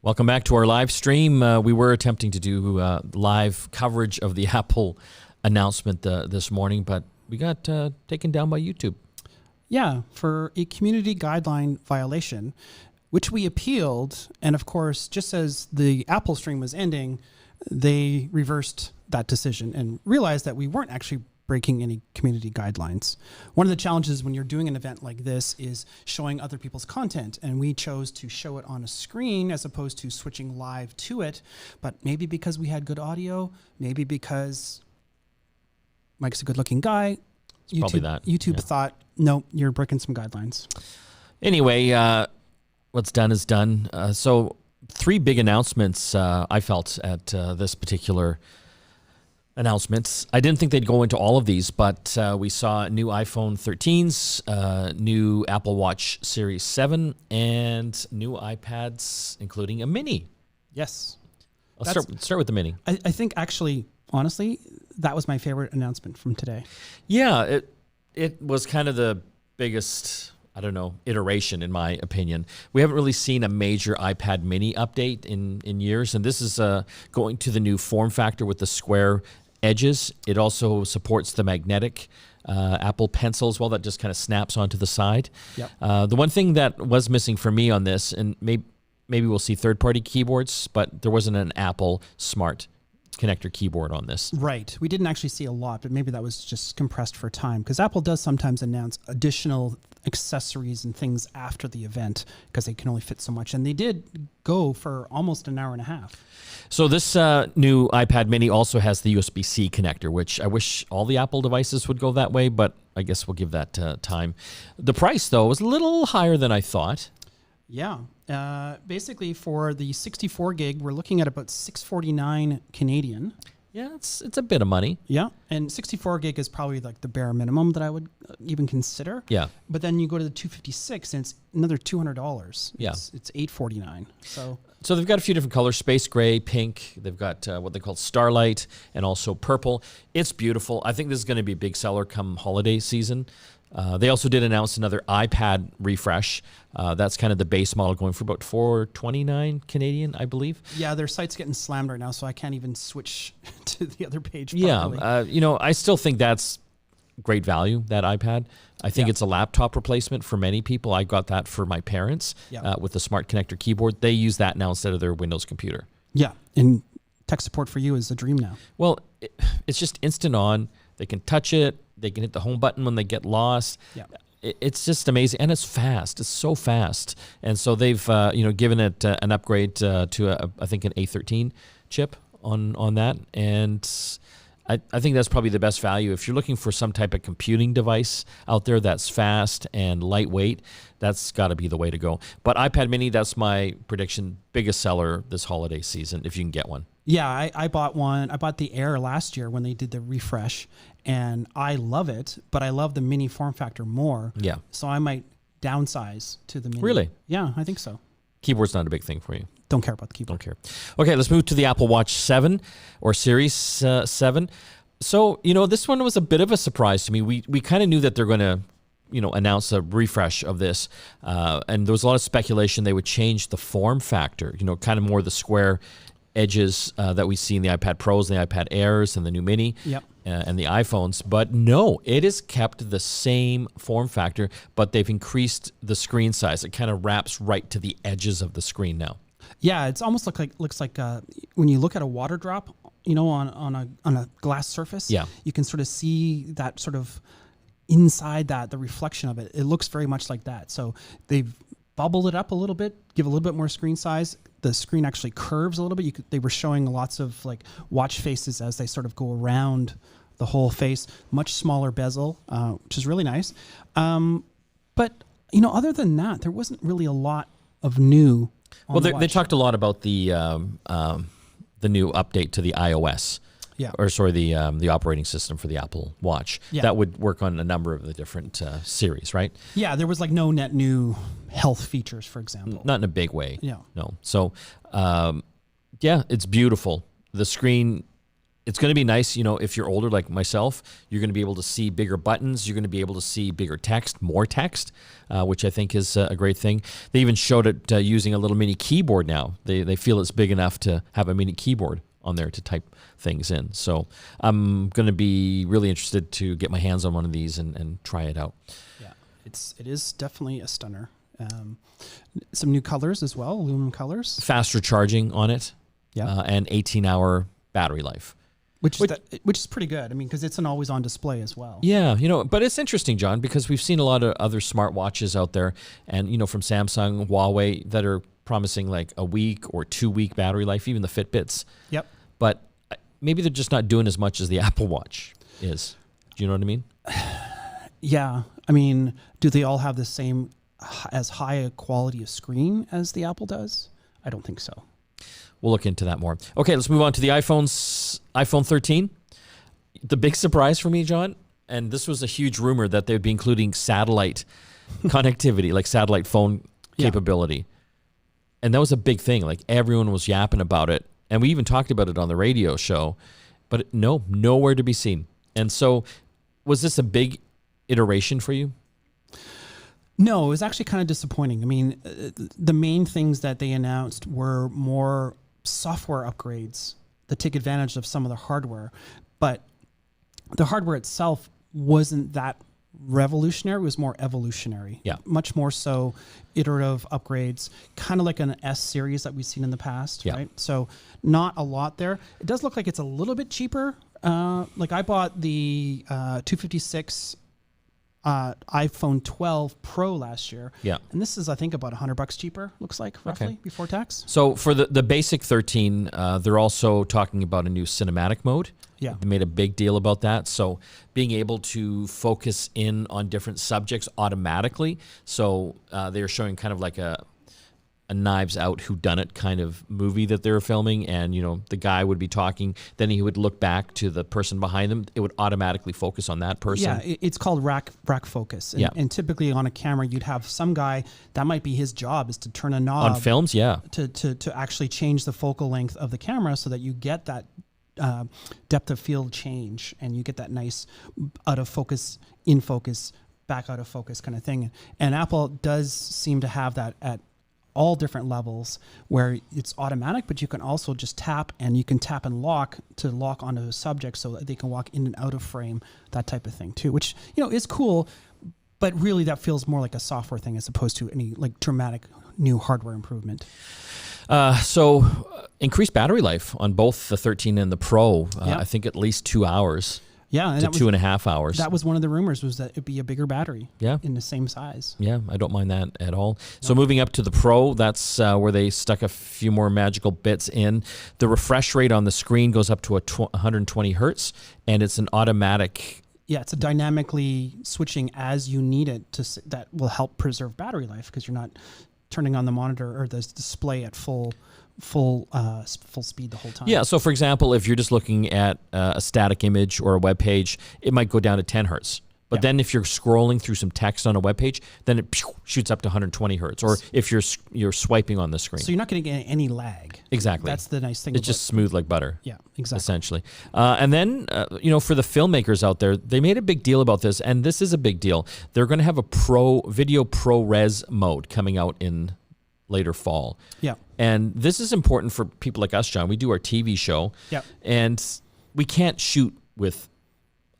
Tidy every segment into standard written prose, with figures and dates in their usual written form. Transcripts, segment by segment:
Welcome back to our live stream. We were attempting to do live coverage of the Apple announcement this morning, but we got taken down by YouTube. Yeah, for a community guideline violation, which we appealed. And of course, just as the Apple stream was ending, they reversed that decision and realized that we weren't actually breaking any community guidelines. One of the challenges when you're doing an event like this is showing other people's content, and we chose to show it on a screen as opposed to switching live to it. But maybe because we had good audio, maybe because Mike's a good-looking guy, YouTube thought, no, you're breaking some guidelines. Anyway, what's done is done. So 3 big announcements I felt at this particular announcements. I didn't think they'd go into all of these, but we saw new iPhone 13s, new Apple Watch Series 7, and new iPads, including a mini. Yes. I'll start with the mini. I think actually, honestly, that was my favorite announcement from today. Yeah, it was kind of the biggest, iteration in my opinion. We haven't really seen a major iPad mini update in years, and this is going to the new form factor with the square edges. It also supports the magnetic Apple Pencil as well that just kind of snaps onto the side. Yep. The one thing that was missing for me on this, and maybe we'll see third-party keyboards, but there wasn't an Apple Smart connector keyboard on this. Right. We didn't actually see a lot, but maybe that was just compressed for time, because Apple does sometimes announce additional accessories and things after the event because they can only fit so much. And they did go for almost an hour and a half. So this new iPad mini also has the USB-C connector, which I wish all the Apple devices would go that way, but I guess we'll give that time. The price, though, was a little higher than I thought. Yeah. Basically, for the 64 gig, we're looking at about $649 Canadian. Yeah, it's a bit of money. Yeah, and 64 gig is probably like the bare minimum that I would even consider. Yeah. But then you go to the 256, and it's another $200. Yeah. It's $849. So they've got a few different colors: space gray, pink. They've got what they call starlight, and also purple. It's beautiful. I think this is going to be a big seller come holiday season. They also did announce another iPad refresh. That's kind of the base model, going for about $429 Canadian, I believe. Yeah, their site's getting slammed right now, so I can't even switch to the other page properly. Yeah, I still think that's great value, that iPad. I think it's a laptop replacement for many people. I got that for my parents with the Smart Connector keyboard. They use that now instead of their Windows computer. Yeah, and tech support for you is a dream now. Well, it's just instant on. They can touch it. They can hit the home button when they get lost. Yeah. It's just amazing, and it's fast. It's so fast, and so they've given it an upgrade to I think an A13 chip on that, and I think that's probably the best value if you're looking for some type of computing device out there that's fast and lightweight. That's got to be the way to go. But iPad Mini, that's my prediction, biggest seller this holiday season if you can get one. Yeah, I bought one. I bought the Air last year when they did the refresh, and I love it, but I love the mini form factor more. Yeah. So I might downsize to the mini. Really? Yeah, I think so. Keyboard's not a big thing for you. Don't care about the keyboard. Don't care. Okay, let's move to the Apple Watch 7 or Series 7. So, this one was a bit of a surprise to me. We kind of knew that they're going to announce a refresh of this. And there was a lot of speculation they would change the form factor, kind of more the square edges that we see in the iPad Pros and the iPad Airs and the new Mini and the iPhones. But no, it has kept the same form factor, but they've increased the screen size. It kind of wraps right to the edges of the screen now. Yeah, it's almost looks like when you look at a water drop, on a glass surface. Yeah. You can sort of see that sort of inside the reflection of it. It looks very much like that. So they've bubbled it up a little bit, give a little bit more screen size. The screen actually curves a little bit. They were showing lots of like watch faces as they sort of go around the whole face. Much smaller bezel, which is really nice. But other than that, there wasn't really a lot of new. Well, they talked a lot about the new update to the iOS. Yeah. Or sorry, the operating system for the Apple Watch. Yeah. That would work on a number of the different series, right? Yeah, there was like no net new health features, for example. Not in a big way. Yeah. No. So, it's beautiful. The screen it's going to be nice, if you're older like myself, you're going to be able to see bigger buttons. You're going to be able to see bigger text, more text, which I think is a great thing. They even showed it using a little mini keyboard now. They feel it's big enough to have a mini keyboard on there to type things in. So I'm going to be really interested to get my hands on one of these and try it out. Yeah, it is definitely a stunner. Some new colors as well, aluminum colors. Faster charging on it, and 18-hour battery life. Which is pretty good. I mean, because it's an always-on display as well. Yeah, but it's interesting, John, because we've seen a lot of other smartwatches out there, and from Samsung, Huawei, that are promising like a week or 2-week battery life, even the Fitbits. Yep. But maybe they're just not doing as much as the Apple Watch is. Do you know what I mean? Yeah. I mean, do they all have the same, as high a quality of screen as the Apple does? I don't think so. We'll look into that more. Okay, let's move on to the iPhone 13. The big surprise for me, John, and this was a huge rumor that they'd be including satellite connectivity, like satellite phone capability. And that was a big thing. Like everyone was yapping about it. And we even talked about it on the radio show. But nowhere to be seen. And so was this a big iteration for you? No, it was actually kind of disappointing. I mean, the main things that they announced were more software upgrades that take advantage of some of the hardware, but the hardware itself wasn't that revolutionary. It was more evolutionary. Yeah. Much more so iterative upgrades, kind of like an S series that we've seen in the past, right? So not a lot there. It does look like it's a little bit cheaper. Like I bought the 256 iPhone 12 Pro last year. Yeah. And this is, I think, about $100 cheaper, looks like, roughly, before tax. So for the basic 13, they're also talking about a new cinematic mode. Yeah. They made a big deal about that. So being able to focus in on different subjects automatically. So they're showing kind of like a Knives Out whodunit kind of movie that they were filming, and the guy would be talking, then he would look back to the person behind him. It would automatically focus on that person. Yeah, it's called rack focus. And typically on a camera, you'd have some guy that might be his job is to turn a knob on films. Yeah, to actually change the focal length of the camera so that you get that depth of field change, and you get that nice out of focus, in focus, back out of focus kind of thing. And Apple does seem to have that at all different levels where it's automatic, but you can also just tap, and you can tap and lock to lock onto a subject so that they can walk in and out of frame, that type of thing too, which, is cool, but really that feels more like a software thing as opposed to any like dramatic new hardware improvement. So increased battery life on both the 13 and the Pro, I think at least 2 hours. Yeah, to 2.5 hours. That was one of the rumors, was that it'd be a bigger battery. Yeah. In the same size. Yeah, I don't mind that at all. So moving up to the Pro, that's where they stuck a few more magical bits in. The refresh rate on the screen goes up to 120 hertz, and it's an automatic. Yeah, it's a dynamically switching as you need it that will help preserve battery life, because you're not turning on the monitor or the display at full speed the whole time. Yeah, so for example, if you're just looking at a static image or a web page, it might go down to 10 hertz. But then if you're scrolling through some text on a web page, then it shoots up to 120 hertz. Or if you're swiping on the screen. So you're not going to get any lag. Exactly. That's the nice thing. It's just smooth like butter. Yeah, exactly. Essentially. And then, for the filmmakers out there, they made a big deal about this, and this is a big deal. They're going to have a video ProRes mode coming out in later fall. Yeah. And this is important for people like us, John. We do our TV show. Yeah. And we can't shoot with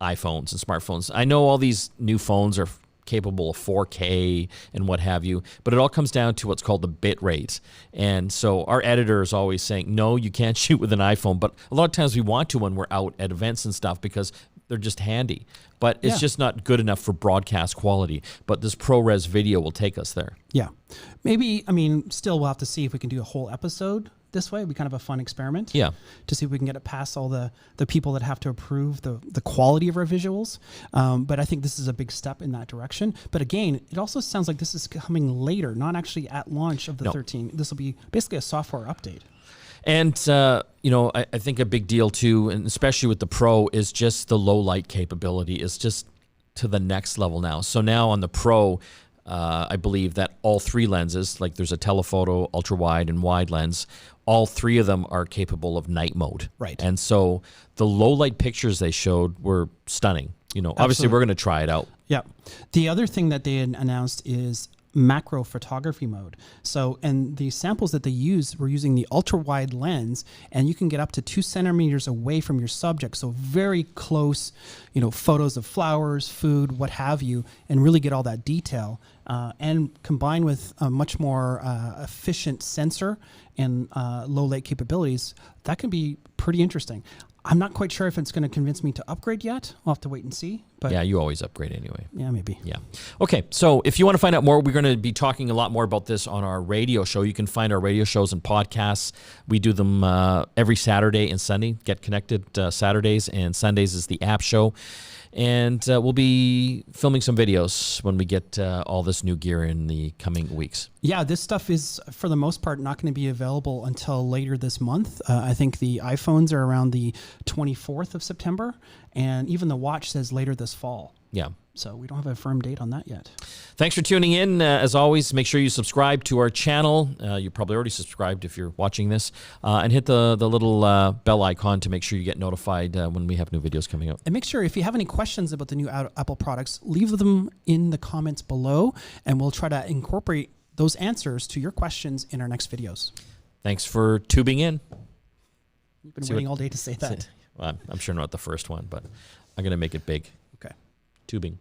iPhones and smartphones. I know all these new phones are capable of 4K and what have you, but it all comes down to what's called the bit rate. And so our editor is always saying, no, you can't shoot with an iPhone. But a lot of times we want to when we're out at events and stuff, because they're just handy. But it's just not good enough for broadcast quality. But this ProRes video will take us there. Yeah. Maybe, still we'll have to see if we can do a whole episode this way. It'd be kind of a fun experiment. Yeah. To see if we can get it past all the people that have to approve the quality of our visuals. But I think this is a big step in that direction. But again, it also sounds like this is coming later, not actually at launch of the 13. This will be basically a software update. And, I think a big deal too, and especially with the Pro, is just the low light capability is just to the next level now. So now on the Pro, I believe that all three lenses, like there's a telephoto, ultra wide, and wide lens, all three of them are capable of night mode. Right. And so the low light pictures they showed were stunning. Obviously Absolutely. we're going to try it out. Yeah. The other thing that they had announced is macro photography mode. So, and the samples that they used were using the ultra wide lens, and you can get up to 2 centimeters away from your subject. So very close, photos of flowers, food, what have you, and really get all that detail. And combined with a much more efficient sensor and low light capabilities, that can be pretty interesting. I'm not quite sure if it's going to convince me to upgrade yet. I'll have to wait and see. But Yeah, you always upgrade anyway. yeah, maybe. Yeah. Okay, so if you want to find out more, we're going to be talking a lot more about this on our radio show. You can find our radio shows and podcasts. We do them every Saturday and Sunday. Get Connected Saturdays, and Sundays is the app show. And we'll be filming some videos when we get all this new gear in the coming weeks. Yeah, this stuff is, for the most part, not going to be available until later this month. I think the iPhones are around the 24th of September, and even the watch says later this fall. Yeah. So we don't have a firm date on that yet. Thanks for tuning in. As always, make sure you subscribe to our channel. You probably already subscribed if you're watching this. And hit the little bell icon to make sure you get notified when we have new videos coming out. And make sure, if you have any questions about the new Apple products, leave them in the comments below, and we'll try to incorporate those answers to your questions in our next videos. Thanks for tubing in. You've been waiting all day to say that. Well, I'm sure not the first one, but I'm going to make it big. Okay. Tubing.